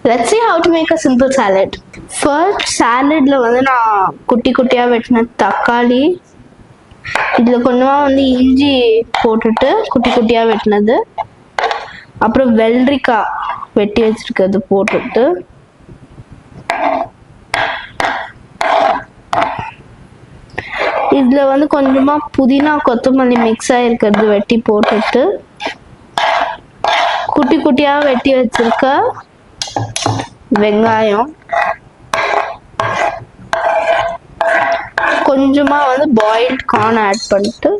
Let's see how to make a simple salad. First, saladல வந்து நான் குட்டி குட்டியா வெட்டின தக்காளி, இதுல கொஞ்சமா வந்து இஞ்சி போட்டுட்டு குட்டி குட்டியா வெட்டினது, அப்புறம் வெள்ளரிக்காய் வெட்டி வச்சிருக்கிறது போட்டுட்டு, இதுல வந்து கொஞ்சமா புதினா கொத்தமல்லி மிக்ஸ் ஆயிருக்கிறது வெட்டி போட்டுட்டு, குட்டி குட்டியா வெட்டி வச்சிருக்க வெங்காயம், கொஞ்சமா வந்து பாயில்ட் கார்ன் ஆட் பண்ணிட்டு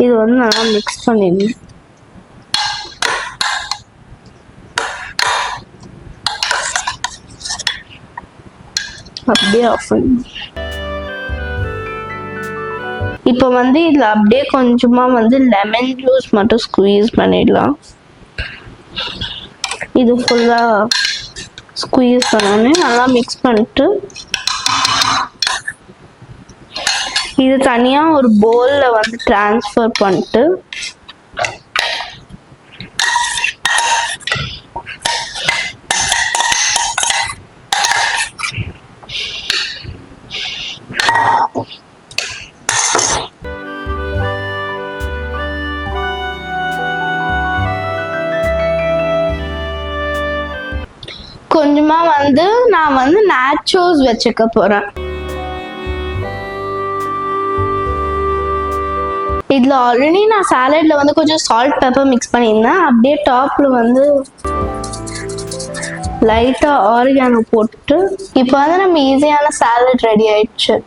இது வந்து நல்லா மிக்ஸ் பண்ணிடணும். அப்படியே ஆஃப் பண்ணணும். இப்போ வந்து இதுல அப்படியே கொஞ்சமா வந்து லெமன் ஜூஸ் மட்டும் ஸ்குவீஸ் பண்ணிடலாம். இது ஃபுல்லா ஸ்குவீஸ் பண்ணோன்னே நல்லா மிக்ஸ் பண்ணிட்டு இது தனியா ஒரு பவுல்ல வந்து ட்ரான்ஸ்ஃபர் பண்ணிட்டு கொஞ்சமா வந்து நான் வந்து நாச்சோஸ் வச்சுக்க போறேன். இதுல ஆல்ரெடி நான் சாலட்ல வந்து கொஞ்சம் சால்ட் பெப்பர் மிக்ஸ் பண்ணியிருந்தேன். அப்படியே டாப்ல வந்து லைட்டா ஆரிகானோ போட்டுட்டு இப்போ வந்து நம்ம ஈஸியான சாலட் ரெடி ஆயிடுச்சு.